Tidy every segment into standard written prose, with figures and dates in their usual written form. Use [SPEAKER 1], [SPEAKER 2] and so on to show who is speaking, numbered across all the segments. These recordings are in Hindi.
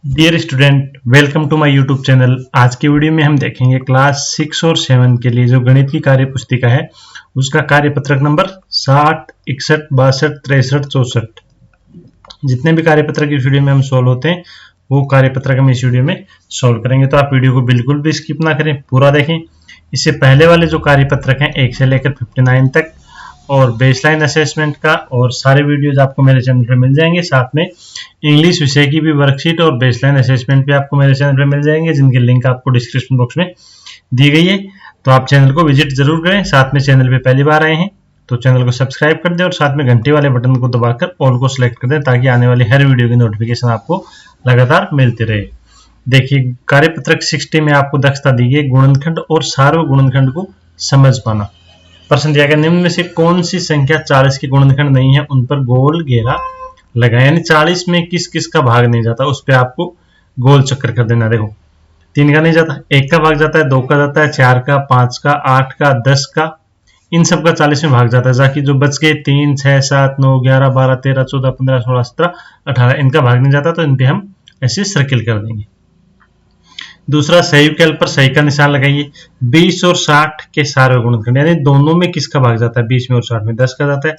[SPEAKER 1] Dear student, welcome to my YouTube channel. आज की वीडियो में हम देखेंगे क्लास 6 और 7 के लिए जो गणित की कार्य पुस्तिका है उसका कार्यपत्रक नंबर 60, 61, 62, 63, 64। जितने भी कार्यपत्रक इस वीडियो में हम सोल्व होते हैं वो कार्यपत्रक हम इस वीडियो में सोल्व करेंगे, तो आप वीडियो को बिल्कुल भी स्किप ना करें, पूरा देखें। इससे पहले वाले जो कार्यपत्रक हैं 1 से लेकर 59 तक और बेसलाइन असेसमेंट का और सारे वीडियोज आपको मेरे चैनल पर मिल जाएंगे। साथ में इंग्लिश विषय की भी वर्कशीट और बेसलाइन असेसमेंट भी आपको मेरे चैनल पर मिल जाएंगे, जिनकी लिंक आपको डिस्क्रिप्शन बॉक्स में दी गई है। तो आप चैनल को विजिट जरूर करें। साथ में चैनल पे पहली बार आए हैं तो चैनल को सब्सक्राइब कर दें और साथ में घंटे वाले बटन को दबाकर ऑल को सिलेक्ट कर दें, ताकि आने वाली हर वीडियो की नोटिफिकेशन आपको लगातार मिलती रहे। देखिए, कार्यपत्रक 60 में आपको दक्षता दी गई गुणनखंड और सार्वगुणनखंड को समझ पाना। प्रश्न दिया गया, निम्न में से कौन सी संख्या 40 के गुणनखंड नहीं है, उन पर गोल घेरा लगाएं। यानी 40 में किस किस का भाग नहीं जाता, उस पर आपको गोल चक्कर कर देना। देखो, 3 का नहीं जाता, 1 का भाग जाता है, 2 का जाता है, 4 का, 5 का, 8 का, 10 का, इन सब का 40 में भाग जाता है। जाकि जो बच गए 3, 6, 7, 9, 11, 12, 13, 14, 15, 16, 17, 18 इनका भाग नहीं जाता, तो इन पे हम ऐसे सर्किल कर देंगे। दूसरा, सही विकल्प पर सही का निशान लगाइए। 20 और 60 के सार्वगुणनखंड, यानी दोनों में किसका भाग जाता है, 20 में और 60 में 10 का जाता है,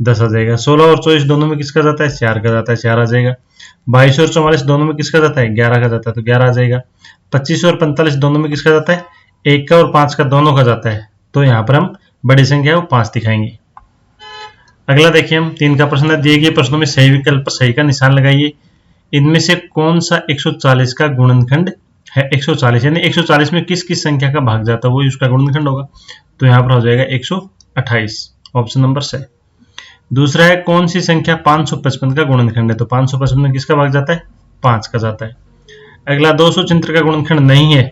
[SPEAKER 1] 10 आ जाएगा। 16 और 24 दोनों में किसका जाता है, 4 का जाता है, 4 आ जाएगा। 22 और 44 दोनों में किसका जाता है, 11 का जाता है, तो 11 आ जाएगा। 25 और 45 दोनों में किसका जाता है, 1 का और 5 का दोनों का जाता है, तो यहाँ पर हम बड़ी संख्या है वो 5 दिखाएंगे। अगला देखिए, हम 3 का प्रश्न है, दिए गए प्रश्नों में सही विकल्प पर सही का निशान लगाइए। इनमें से कौन सा 140 का गुणनखंड है। 140 यानी 140 में किस किस संख्या का भाग जाता है वो उसका गुणनखंड होगा, तो यहाँ पर हो जाएगा 128, ऑप्शन नंबर सही। दूसरा है, कौन सी संख्या 555 का गुणनखंड है, तो 555 में किसका भाग जाता है, 5 का जाता है। अगला, 276 का गुणनखंड नहीं है,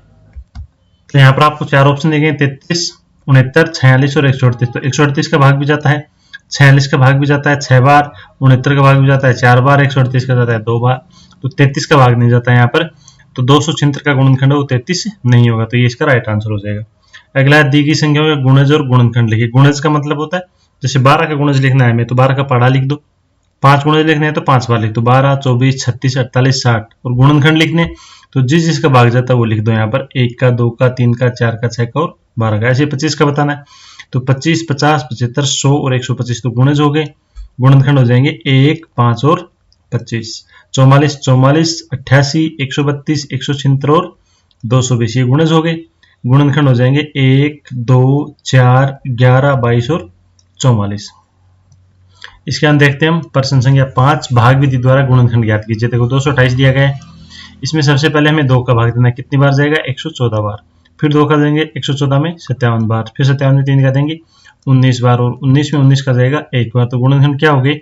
[SPEAKER 1] तो यहाँ पर आपको 4 ऑप्शन दिए गए, 33, 69, 46 और 138। तो 138 का भाग भी जाता है, 46 का भाग भी जाता है 6 बार, 69 का भाग भी जाता है 4 बार, 138 का जाता है 2 बार, तो 33 का भाग नहीं जाता है यहाँ पर। तो 276 का गुणनखंड वो 33 नहीं होगा, तो ये इसका राइट आंसर हो जाएगा। अगला, दी गई संख्या में गुणज और गुणनखंड लिखिए। गुणज का मतलब होता है, जैसे 12 का गुणज लिखना है हमें तो 12 का पढ़ा लिख दो, 5 गुणज लिखने हैं तो 5 बार लिख दो, 12, 24, 36, 48, 60। और गुणनखंड लिखने तो जिस जिसका भाग जाता है वो लिख दो यहाँ पर, 1 का, 2 का, 3 का, 4 का, 6 का और 12 का। ऐसे 25 का बताना है तो 25, 50, 75, 100 और 125 तो गुणज हो गए। गुणनखंड हो जाएंगे 1, 5 और 25। 44, 44, 88, 132, 176 और 220 ये गुणज हो गए। गुणनखंड हो जाएंगे 1, 2, 4, 11, 22 और 44। इसके अंदर देखते हैं हम प्रश्न संख्या 5, भाग विधि द्वारा गुणनखंड ज्ञात कीजिए। देखो, 228 दिया गया है, इसमें सबसे पहले हमें 2 का भाग देना है, कितनी बार जाएगा, 114 बार। फिर 2 का देंगे 114 में 57 बार, फिर 57 में 3 का देंगे 19 बार और 19 में 19 का जाएगा 1 बार। तो गुणनखंड क्या हो गए,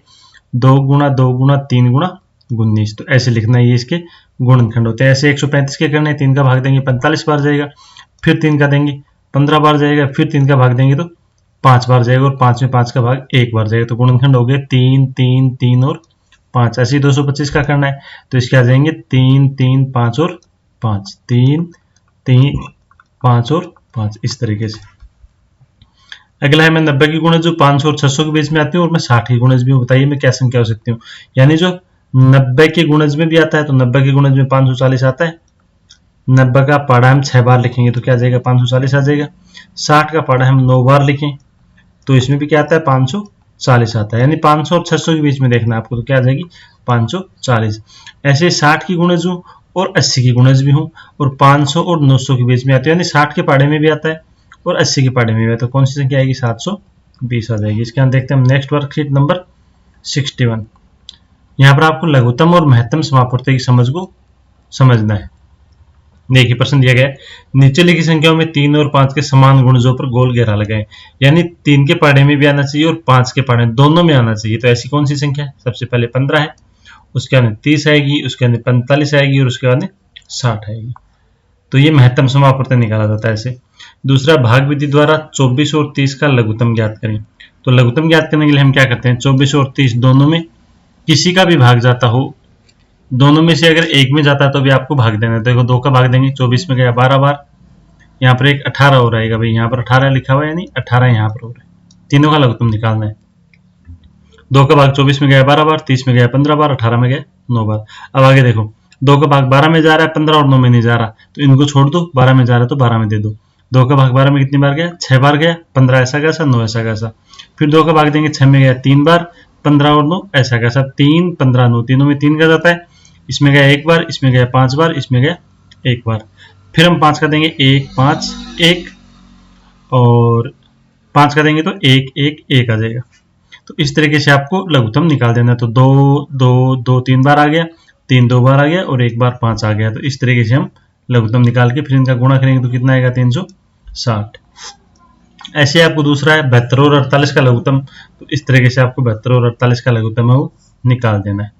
[SPEAKER 1] 2 गुणा 2 गुणा 3 गुणा 19। तो ऐसे लिखना है, ये इसके गुणनखंड होते हैं। ऐसे 135 के करने, 3 का भाग देंगे 45 बार जाएगा, फिर 3 का देंगे 15 बार जाएगा, फिर 3 का भाग देंगे तो 5 बार जाएगा और 5 में 5 का भाग 1 बार जाएगा। तो गुणनखंड हो गए 3, 3, 3 और 5। ऐसे ही 225 का करना है तो इसके आ जाएंगे 3, 3, 5 और 5, 3, 3, 5 और 5, इस तरीके से। अगला है, मैं 90 की गुणज जो 500 और 600 के बीच में आती हूँ और मैं 60 की गुणज भी हूँ, बताइए मैं क्या संख्या हो सकती हूँ। यानी जो 90 के गुणज में भी आता है तो 90 के गुणज में 540 आता है। 90 का पढ़ा हम 6 बार लिखेंगे तो क्या आ जाएगा, 540 आ जाएगा। 60 का पढ़ा हम 9 बार लिखें तो इसमें भी क्या आता है, 540 आता है। यानी 500 और 600 के बीच में देखना है आपको, तो क्या आ जाएगी, 540। ऐसे 60 की गुणज हूँ और 80 की गुणज भी हूँ और 500 और 900 के बीच में आती है। यानी 60 के पढ़े में भी आता है और 80 के पढ़े में भी, तो कौन सी संख्या आएगी, 720 आ जाएगी। इसके अंदर देखते हैं हम नेक्स्ट वर्कशीट नंबर 61। यहाँ पर आपको लघुत्तम और महत्तम समापूर्ति की समझ को समझना है। देखिए, प्रश्न दिया गया है, नीचे लिखी संख्याओं में 3 और 5 के समान गुणजों पर गोल घेरा लगाएं। यानी 3 के पढ़े में भी आना चाहिए और 5 के पढ़े दोनों में आना चाहिए। तो ऐसी कौन सी संख्या है, सबसे पहले 15 है, उसके अंदर 30 आएगी, उसके अंदर 45 आएगी और उसके बाद 60 आएगी। तो ये महत्तम समापूर्ति निकाला जाता है ऐसे। दूसरा, भाग विधि द्वारा 24 और 30 का लघुत्तम ज्ञात करें। तो लघुत्तम ज्ञात करने के लिए हम क्या करते हैं, 24 और 30 दोनों में किसी का भी भाग जाता हो, दोनों में से अगर एक में जाता है तो भी आपको भाग देना है। देखो, 2 का भाग देंगे, 24 में गया 12 बार, यहाँ पर एक 18 हो रहेगा भाई, यहाँ पर 18 लिखा हुआ है, यानी 18 यहाँ पर हो रहा है। तीनों का लघुत्तम निकालना है। 2 का भाग 24 में गया 12 बार, 30 में गया 15 बार, 18 में गया 9 बार। अब आगे देखो, 2 का भाग 12 में जा रहा है, 15 और 9 में नहीं जा रहा, तो इनको छोड़ दो, 12 में जा रहा है तो 12 में दे दो। 2 का भाग 12 में कितनी बार गया, 6 बार गया, 15 ऐसा कैसा, 9 ऐसा कैसा। फिर 2 का भाग देंगे 6 में गया 3 बार, 15 और 9 ऐसा कैसा, 3 15 9, तीनों में 3 का जाता है, इसमें गया 1 बार, इसमें गया 5 बार, इसमें गया 1 बार। फिर हम 5 का देंगे 1 5 1, और 5 का देंगे तो 1 1 1 आ जाएगा। तो इस तरीके से आपको लघुत्तम निकाल देना है। तो 2 2 2 3 बार आ गया, 3 2 बार आ गया, और 1 बार 5 आ गया। तो इस तरीके से हम लघुत्तम निकाल के फिर इनका गुणा करेंगे तो कितना आएगा, 360। ऐसे आपको दूसरा है 72 और 48 का लघुत्तम। तो इस तरीके से आपको 72 और 48 का लघुत्तम है वो निकाल देना है।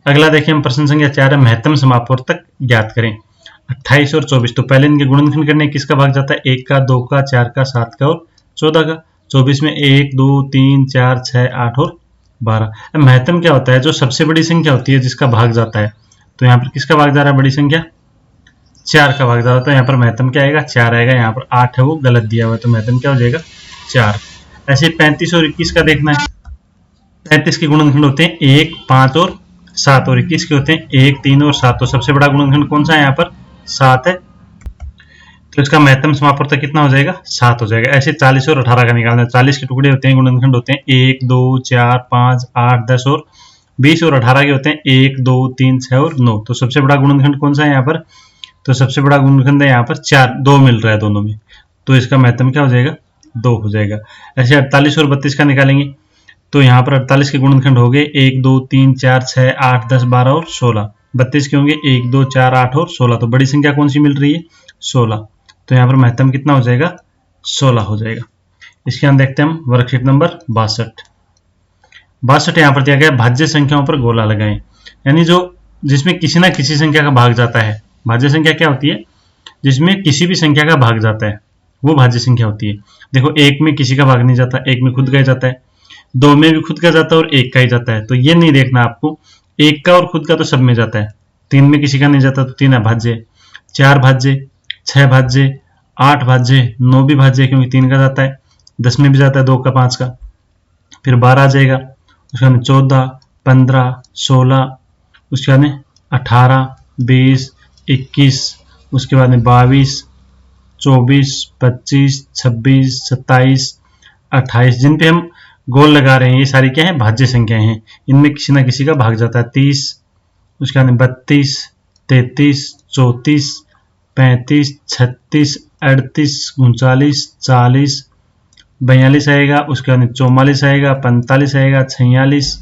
[SPEAKER 1] अगला देखिए हम प्रश्न संख्या 4 है, महत्तम समापवर्तक ज्ञात करें। 28 और 24, तो पहले इनके गुणनखंड करने, किसका भाग जाता है, 1 का, 2 का, 4 का, 7 का और 14 का। 24 में 1 2 3 4 6 8 और 12। अब महत्तम क्या होता है, जो सबसे बड़ी संख्या होती है जिसका भाग जाता है। तो यहाँ पर किसका भाग जा रहा है, बड़ी संख्या 4 का भाग जा रहा है, तो यहाँ पर महत्तम क्या आएगा, 4 आएगा। यहाँ पर 8 है वो गलत दिया हुआ है, तो महत्तम क्या हो जाएगा, 4। ऐसे 35 और 21 का देखना है। 35 के गुणनखंड होते हैं 1 5 और 7, और 21 के होते हैं 1 3 और 7। तो सबसे बड़ा गुणनखंड कौन सा है, यहाँ पर 7 है, तो इसका महत्तम समापवर्तक कितना हो जाएगा, 7 हो जाएगा। ऐसे 40 और 18 का निकालना है। 40 के टुकड़े होते हैं, गुणनखंड होते हैं 1 2 4 5 8 10 और 20, और 18 के होते हैं 1 2 3 6 और 9। तो सबसे बड़ा गुणनखंड कौन सा है यहाँ पर, तो सबसे बड़ा गुणनखंड है यहाँ पर 4, 2 मिल रहा है दोनों में, तो इसका महत्तम क्या हो जाएगा, 2 हो जाएगा। ऐसे 48 और 32 का निकालेंगे, तो यहाँ पर 48 के गुणनखंड हो गए 1 2 3 4 6 8 10 12 और 16। 32 के होंगे 1 2 4 8 और 16। तो बड़ी संख्या कौन सी मिल रही है, 16। तो यहाँ पर महत्तम कितना हो जाएगा, 16 हो जाएगा। इसके हम देखते हैं हम वर्कशीट नंबर 62। 62 यहाँ पर दिया गया, भाज्य संख्याओं पर गोला लगाएं। यानी जो जिसमें किसी ना किसी संख्या का भाग जाता है। भाज्य संख्या क्या होती है, जिसमें किसी भी संख्या का भाग जाता है, वो भाज्य संख्या होती है। देखो 1 में किसी का भाग नहीं जाता, 1 में खुद का जाता है, 2 में भी खुद का जाता है और 1 का ही जाता है। तो ये नहीं देखना आपको, 1 का और खुद का तो सब में जाता है। 3 में किसी का नहीं जाता तो 3 अभाज्य, 4 भाज्य, 6 भाज्य, 8 भाज्य, 9 भी भाज्य क्योंकि 3 का जाता है, 10 में भी जाता है 2 का 5 का, फिर 12 आ जाएगा, उसके बाद 14 15 16, उसके बाद 18 20 21, उसके बाद 22 24 25 26 27 28। जिन पे हम गोल लगा रहे हैं ये सारी क्या है, भाज्य संख्याएं हैं। इनमें किसी ना किसी का भाग जाता है। 30, उसके बाद 32 33 34 35 36 38 39 40 42 आएगा, उसके बाद 44 आएगा, 45 आएगा, 46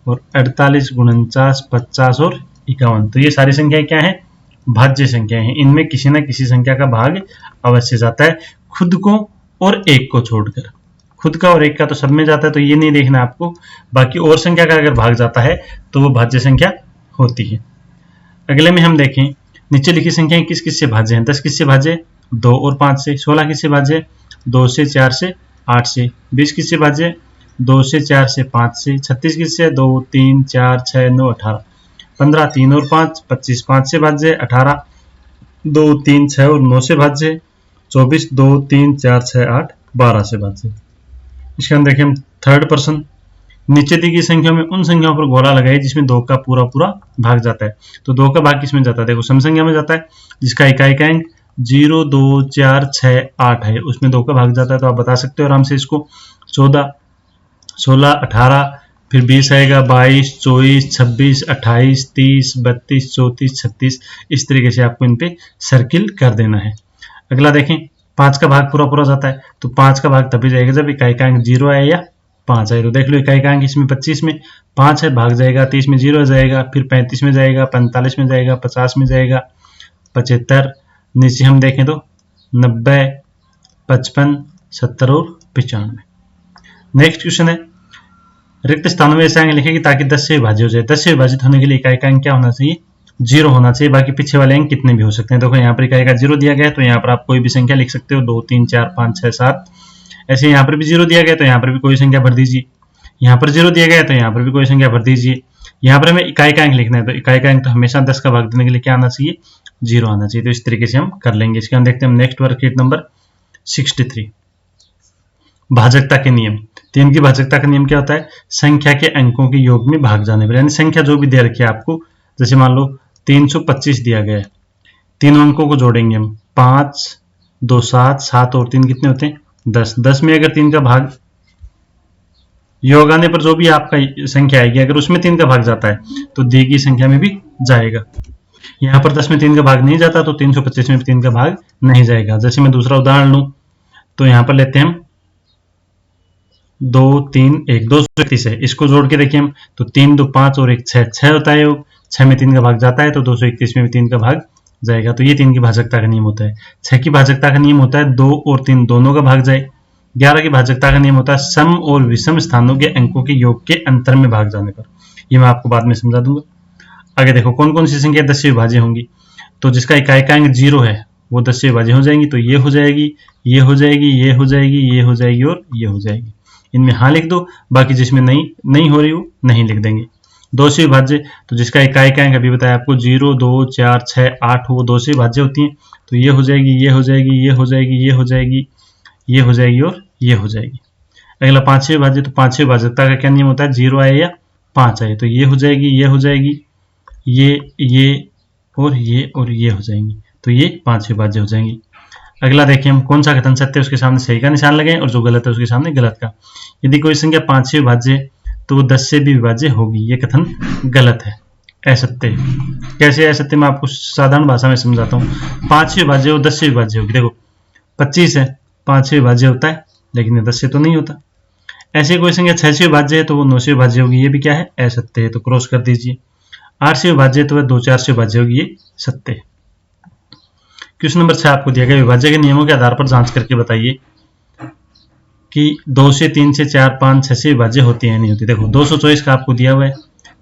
[SPEAKER 1] और 48 49 50 और 51। तो ये सारी संख्याएं क्या है, भाज्य संख्याएं हैं। इनमें किसी न किसी संख्या का भाग अवश्य जाता है, खुद को और एक को छोड़कर। खुद का और एक का तो सब में जाता है, तो ये नहीं देखना आपको। बाकी और संख्या का अगर भाग जाता है तो वो भाज्य संख्या होती है। अगले में हम देखें, नीचे लिखी संख्याएं किस किस से भाज्य हैं। 10 किस से भाज्य, 2 और 5 से। 16 किस से भाज्य, 2 से 4 से 8 से। 20 किस से भाज्य, 2 से 4 से 5 से। 36 किस से, 2 3 4 6 9 18। 15 3 और 5 25 5 से भाज्य। 18 2 3 6 और 9 से भाज्य। 24 2 3 4 6 8 12 से भाज्य। इसके अंदर देखिए हम थर्ड पर्सन, नीचे दी गई संख्याओं में उन संख्याओं पर गोला लगाइए जिसमें 2 का पूरा पूरा भाग जाता है। तो 2 का भाग किसमें जाता है, देखो सम संख्या में जाता है, जिसका इकाई का अंक 0 2 4 6 8 है, उसमें 2 का भाग जाता है। तो आप बता सकते हो आराम से इसको। 14 16 18, फिर 20 आएगा, 22 24 26 28 30 32 34 36। इस तरीके से आपको इन पे सर्किल कर देना है। अगला देखें, 5 का भाग पूरा पूरा जाता है। तो 5 का भाग तभी जाएगा जब इकाई का अंक 0 आए या 5 आए। तो देख लो इकाई का अंक इसमें 25 में 5 है, भाग जाएगा, 30 में 0 जाएगा, फिर 35 में जाएगा, 45 में जाएगा, 50 में जाएगा, 75। नीचे हम देखें तो 90 55 70 और 95। नेक्स्ट क्वेश्चन है, रिक्त स्थानों में ऐसे अंक लिखेंगे ताकि 10 से विभाजित हो जाए। 10 से विभाजित होने के लिए इकाई का अंक क्या होना चाहिए, 0 होना चाहिए। बाकी पीछे वाले अंक कितने भी हो सकते हैं। देखो यहाँ पर इकाई का 0 दिया गया है, तो यहाँ पर आप कोई भी संख्या लिख सकते हो, 2 3 4 5 6 7। ऐसे यहाँ पर भी 0 दिया गया, तो यहाँ पर भी कोई संख्या भर दीजिए। यहाँ पर 0 दिया गया है, तो यहाँ पर भी कोई संख्या भर दीजिए। यहाँ पर हमें इकाई का अंक लिखना है, तो इकाई का अंक तो हमेशा 10 का भाग देने के लिए क्या आना चाहिए, 0 आना चाहिए। तो इस तरीके से हम कर लेंगे। इसके हम देखते हैं नेक्स्ट वर्कशीट नंबर 63, भाजकता के नियम। 3 की भाजकता का नियम क्या होता है, संख्या के अंकों के योग में भाग जाने पर। यानी संख्या जो भी दे रखी है आपको, जैसे मान लो 325 दिया गया है। तीनों अंकों को जोड़ेंगे हम, 5 2 7, 7 और 3 कितने होते हैं 10। 10 में अगर 3 का भाग योग आने पर जो भी आपका संख्या आएगी अगर उसमें 3 का भाग जाता है तो दी गई संख्या में भी जाएगा। यहाँ पर 10 में 3 का भाग नहीं जाता तो 325 में भी 3 का भाग नहीं जाएगा। जैसे मैं दूसरा उदाहरण लूं तो यहाँ पर लेते हैं हम 2 3 1, 231 है। इसको जोड़ के देखिए हम तो 3 2 5 और 1 6, 6 होता है योग। 6 में 3 का भाग जाता है तो 231 में भी 3 का भाग जाएगा। तो ये 3 की भाजकता का नियम होता है। 6 की भाजकता का नियम होता है 2 और 3 दोनों का भाग जाए। 11 की भाजकता का नियम होता है सम और विषम स्थानों के अंकों के योग के अंतर में भाग जाने पर। ये मैं आपको बाद में समझा दूंगा। आगे देखो कौन कौन सी संख्या 10 से विभाज्य होंगी। तो जिसका इकाई का अंक 0 है वो 10 से विभाज्य हो जाएंगी। तो ये हो जाएगी, ये हो जाएगी, ये हो जाएगी, ये हो जाएगी और ये हो जाएगी। इनमें हाँ लिख दो, बाकी जिसमें नहीं हो रही वो नहीं लिख देंगे। 2 से विभाज्य तो जिसका इकाई का अंक अभी बताया आपको 0 2 4 6 8 वो 2 से विभाज्य होती है। तो ये हो जाएगी, ये हो जाएगी, ये हो जाएगी, ये हो जाएगी, ये हो जाएगी और ये हो जाएगी। अगला 5 से विभाज्य तो 5 से विभाज्यता का क्या नियम होता है 0 आए या 5 आए। तो ये हो जाएगी, ये हो जाएगी, ये और ये हो जाएंगी। तो ये 5 से विभाज्य हो जाएंगी। अगला देखिए हम कौन सा कथन सत्य है उसके सामने सही का निशान लगाएं और जो गलत है उसके सामने गलत का। यदि कोई संख्या 5 से विभाज्य है तो वो 10 से भी विभाज्य होगी। ये कथन गलत है, असत्य। कैसे असत्य मैं आपको साधारण भाषा में समझाता हूँ। 5 से विभाज्य हो 10 से विभाज्य होगी। देखो 25 है, 5 से विभाज्य होता है लेकिन 10 से तो नहीं होता। ऐसी कोई संख्या 6 से विभाज्य है तो वो 9 से विभाज्य होगी। ये भी क्या है असत्य है, तो क्रॉस कर दीजिए। 8 से विभाज्य है तो वह 2 4 से विभाज्य होगी। ये सत्य है। क्वेश्चन नंबर 6 आपको दिया गया विभाज्य के नियमों के आधार पर जांच करके बताइए कि 2 से 3 से 4 5 6 से विभाज्य होती है नहीं होती। देखो 224 का आपको दिया हुआ है।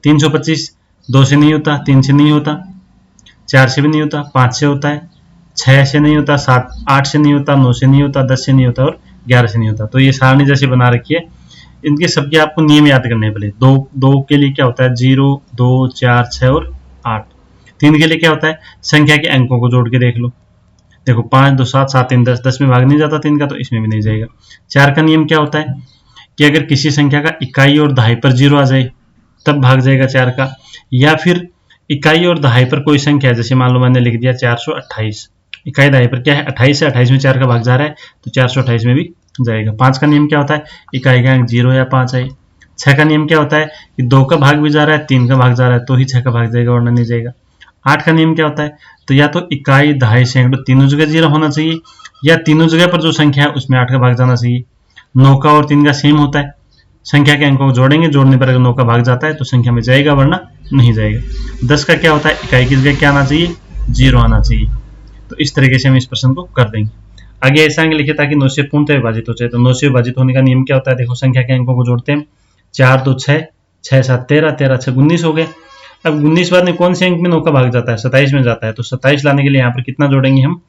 [SPEAKER 1] 325 2 से नहीं होता, 3 से नहीं होता, 4 से भी नहीं होता, 5 से होता है, 6 से नहीं होता, 7 8 से नहीं होता, 9 से नहीं होता, 10 से नहीं होता और 11 से नहीं होता। तो ये सारणी जैसे बना रखी है। इनके सबके आपको नियम याद करने हैं। पहले 2 के लिए क्या होता है 0 2 4 6 और 8। 3 के लिए क्या होता है संख्या के अंकों को जोड़ के देख लो। देखो 5 2 7 7 3 10, 10 में भाग नहीं जाता 3 का तो इसमें भी नहीं जाएगा। 4 का नियम क्या होता है कि अगर किसी संख्या का इकाई और दहाई पर 0 आ जाए तब भाग जाएगा 4 का, या फिर इकाई और दहाई पर कोई संख्या, जैसे मान लो मैंने लिख दिया 428, इकाई दहाई पर क्या है 28 है, 28 में 4 का भाग जा रहा है तो 428 में भी जाएगा। 5 का नियम क्या होता है इकाई का अंक 0 या 5 है। 6 का नियम क्या होता है कि 2 का भाग भी जा रहा है 3 का भाग जा रहा है तो ही 6 का भाग जाएगा वरना नहीं जाएगा। 8 का नियम क्या होता है तो या तो इकाई दहाई सैकड़ों तीनों जगह 0 होना चाहिए या तीनों जगह पर जो संख्या है उसमें 8 का भाग जाना चाहिए। 9 का और 3 का सेम होता है, संख्या के अंकों को जोड़ेंगे, जोड़ने पर अगर 9 का भाग जाता है तो संख्या में जाएगा वरना नहीं जाएगा। 10 का क्या होता है इकाई की जगह क्या आना चाहिए 0 आना चाहिए। तो इस तरीके से हम इस प्रश्न को कर देंगे। आगे ऐसा लिखे ताकि 9 से पूर्णतः विभाजित हो जाए। तो 9 से विभाजित होने का नियम क्या होता है देखो संख्या के अंकों को जोड़ते हैं 4 2 6 6 7 13 13 6 19 हो गए। अब 19 बाद में कौन से अंक में 9 का भाग जाता है 27 में जाता है। तो 27 लाने के लिए यहाँ पर कितना जोड़ेंगे हम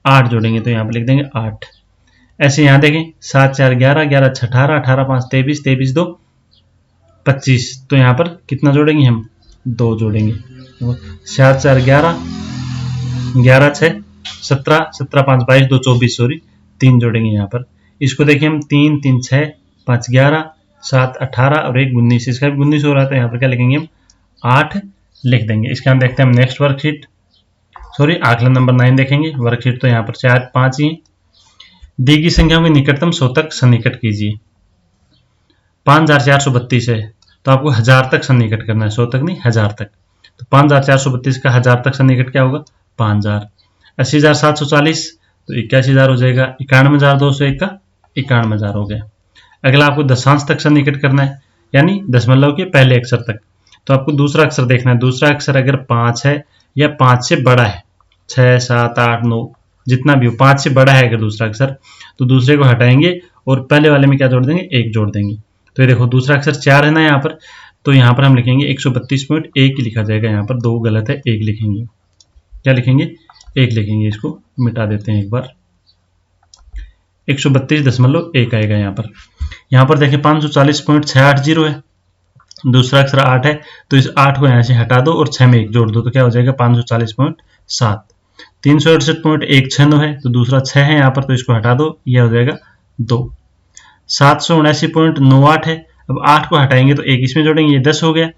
[SPEAKER 1] 8 जोड़ेंगे। तो यहाँ पर लिख देंगे 8। ऐसे यहाँ देखें 7 4 11 11 6 18 18 5 23 23 2 25। तो यहाँ पर कितना जोड़ेंगे हम 2 जोड़ेंगे। 7 4 11 11 6 17 17 5 22 2 24 सॉरी 3 जोड़ेंगे यहाँ पर। इसको देखिए हम 3 3 6 5 11 7 18 और 1 19, इसका भी 19 हो रहा था। यहाँ पर क्या लिखेंगे हम 8 लिख देंगे। इसके हम देखते हैं हम नेक्स्ट वर्कशीट सॉरी आकलन नंबर 9 देखेंगे। वर्कशीट तो यहाँ पर 4 5 ही। दी गई संख्याओं के निकटतम 100 तक सन्निकट कीजिए। 5432 है तो आपको 1000 तक सन्निकट करना है, 100 तक नहीं 1000 तक। तो 5432 का 1000 तक सन्निकट क्या होगा 5000। 80740 तो 81000 हो जाएगा। 91201 का 91000 हो गया। अगला आपको दशांश तक सन्निकट करना है यानी दशमलव के पहले अक्षर तक। तो आपको दूसरा अक्षर देखना है। दूसरा अक्षर अगर 5 है या 5 से बड़ा है 6 7 8 9 जितना भी हो 5 से बड़ा है अगर दूसरा अक्षर तो दूसरे को हटाएंगे और पहले वाले में क्या जोड़ देंगे 1 जोड़ देंगे। तो ये देखो दूसरा अक्षर 4 है ना यहाँ पर, तो यहाँ पर हम लिखेंगे 132.1 लिखा जाएगा। यहाँ पर 2 गलत है 1 लिखेंगे। क्या लिखेंगे 1 लिखेंगे। इसको मिटा देते हैं एक बार। 132.1 आएगा यहाँ पर। यहाँ पर देखिए 540.680 है, दूसरा अक्षर 8 है तो इस 8 को यहाँ से हटा दो और 6 में 1 जोड़ दो तो क्या हो जाएगा 540.7। 368.169 है तो दूसरा 6 है यहाँ पर तो इसको हटा दो, यह हो जाएगा 2। 779.98 है, अब 8 को हटाएंगे तो 1 इसमें जोड़ेंगे ये 10 हो गया।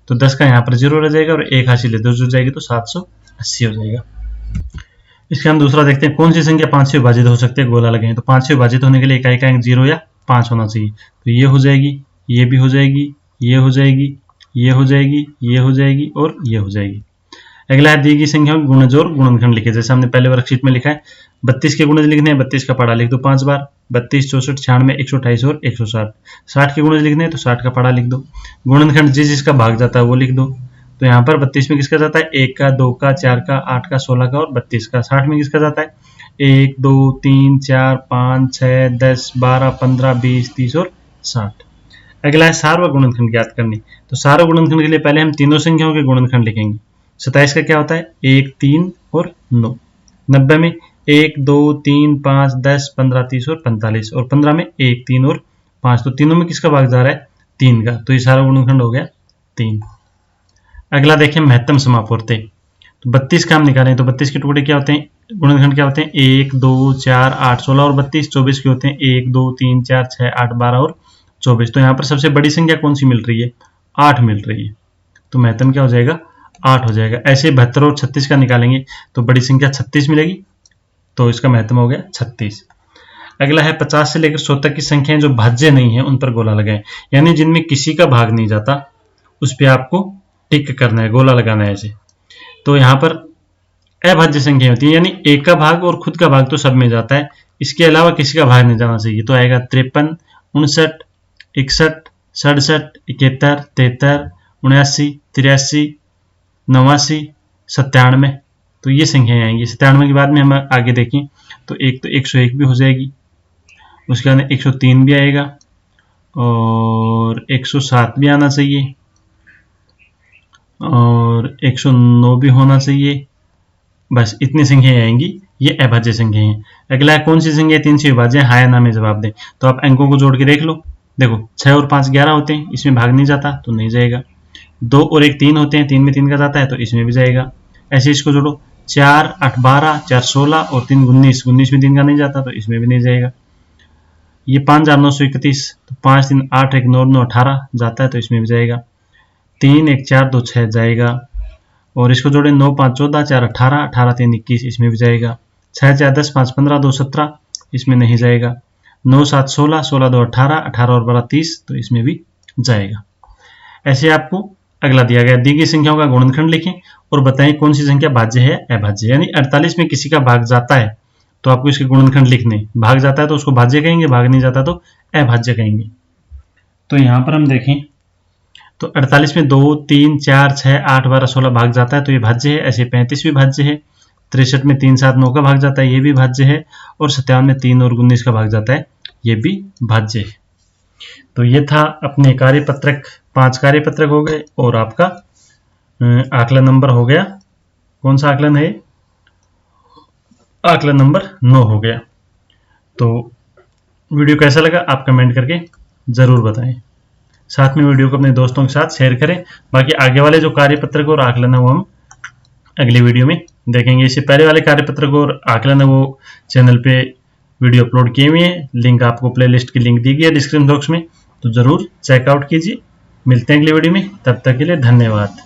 [SPEAKER 1] तो 10 का यहाँ पर 0 रह जाएगा और 1 हासिल है 2 जुड़ जाएगी तो 780 हो जाएगा। इसके हम दूसरा देखते हैं, कौन सी संख्या 5 से विभाजित हो सकती है, गोला लगाएं। तो 5 से विभाजित होने के लिए इकाई का अंक 0 या 5 होना चाहिए। तो ये हो जाएगी, ये भी हो जाएगी, ये हो जाएगी, ये हो जाएगी, ये हो जाएगी और ये हो जाएगी। अगला है दी गई संख्याओं के गुणज और गुणनखंड लिखे। जैसे हमने पहले वर्कशीट में लिखा है 32 के गुणज लिखने हैं, 32 का पढ़ा लिख दो 5 बार, 32, 64, 96, 128 और 160। 60 के गुणज लिखने हैं तो 60 का पढ़ा लिख दो। गुणनखंड जिसका भाग जाता है वो लिख दो। तो यहाँ पर 32 में किसका जाता है, 1 का, 2 का, 4 का, 8 का, 16 का और 32 का। 60 में किसका जाता है, 1, 2, 3, 4, 5, 6, 10, 12, 15, 20, 30 और 60। अगला है सार्वक गुणनखंड ज्ञात करनी। तो सार्वक गुणनखंड के लिए पहले हम तीनों संख्याओं के गुणनखंड लिखेंगे। 27 का क्या होता है, 1, 3 और 9। 90 में 1, 2, 3, 5, 10, 15, 30 और 45 और 15 में 1, 3 और 5। तो तीनों में किसका भाग जा रहा है, 3 का। तो ये सारा गुणनखंड हो गया 3। अगला देखें महत्तम समापूर्ति। तो 32 का हम निकालें तो 32 के टुकड़े क्या होते हैं, गुणनखंड क्या होते हैं, 1, 2, 4, 8, 16 और 32। 24 के होते हैं 1, 2, 3, 4, 6, 8, 12 और 24। तो यहाँ पर सबसे बड़ी संख्या कौन सी मिल रही है, 8 मिल रही है। तो महत्तम क्या हो जाएगा, 8 हो जाएगा। ऐसे 72 और 36 का निकालेंगे तो बड़ी संख्या 36 मिलेगी, तो इसका महत्तम हो गया 36। अगला है 50 से लेकर 100 तक की संख्याएं जो भाज्य नहीं है उन पर गोला लगाएं। यानी जिनमें किसी का भाग नहीं जाता उस पर आपको टिक करना है, गोला लगाना है ऐसे। तो यहाँ पर अभाज्य संख्या होती है, यानी एक का भाग और खुद का भाग तो सब में जाता है, इसके अलावा किसी का भाग नहीं जाना चाहिए। तो आएगा 53, 59, 61, 67, 71, 73, 79, 83, 89, 97। तो ये संख्याएं आएंगी। 97 के बाद में हम आगे देखें तो एक तो 101 भी हो जाएगी, उसके बाद 103 भी आएगा और 107 भी आना चाहिए और 109 भी होना चाहिए। बस इतनी संख्याएं आएंगी, ये अभाज्य संख्याएं हैं। अगला है कौन सी संख्या 3 से विभाज्य है, हाँ या ना में जवाब दें। तो आप अंकों को जोड़ के देख लो। देखो 6 और 5 11 होते हैं, इसमें भाग नहीं जाता तो नहीं जाएगा। 2 और 1 3 होते हैं, 3 में 3 का जाता है तो इसमें भी जाएगा। ऐसे इसको जोड़ो, 4, 8, 12, 4, 16 और 3, 19। 19 में 3 का नहीं जाता तो इसमें भी नहीं जाएगा। ये 5, 4, 931, तो 5, 3, 8, 1, 9, 9, 18 जाता है तो इसमें भी जाएगा। 3, 1, 4, 2, 6 जाएगा। और इसको जोड़े 9, 5, 14, 4, 18, 18, 3, 21, इसमें भी जाएगा। 6, 4, 10, 5, 15, 2, 17, इसमें नहीं जाएगा। 9, 7, 16, 16, 2, 18, 18 और 12, 30, तो इसमें भी जाएगा। ऐसे आपको अगला दिया गया, दी गई संख्याओं का गुणनखंड लिखें और बताएं कौन सी संख्या भाज्य है अभाज्य। यानी 48 में किसी का भाग जाता है तो आपको इसके गुणनखंड लिखने, भाग जाता है तो उसको भाज्य कहेंगे, भाग नहीं जाता तो अभाज्य कहेंगे। तो यहाँ पर हम देखें तो 48 में 2, 3, 4, 6, 8, 12, 16 भाग जाता है तो ये भाज्य है। ऐसे 35 भी भाज्य है। 63 में 3, 7, 9 का भाग जाता है, ये भी भाज्य है। और 57 में 3 और 19 का भाग जाता है, ये भी भाज्य है। तो ये था अपने कार्यपत्रक, 5 कार्यपत्रक हो गए और आपका आकलन नंबर हो गया, कौन सा आकलन है, आकलन नंबर 9 हो गया। तो वीडियो कैसा लगा आप कमेंट करके जरूर बताएं। साथ में वीडियो को अपने दोस्तों के साथ शेयर करें। बाकी आगे वाले जो कार्यपत्रक और आकलन है वो हम अगली वीडियो में देखेंगे। इससे पहले वाले कार्यपत्रक और आकलन है वो चैनल पे वीडियो अपलोड किए हुए हैं, लिंक आपको प्लेलिस्ट की लिंक दी गई है डिस्क्रिप्शन बॉक्स में, तो जरूर चेकआउट कीजिए। मिलते हैं अगली वीडियो में, तब तक के लिए धन्यवाद।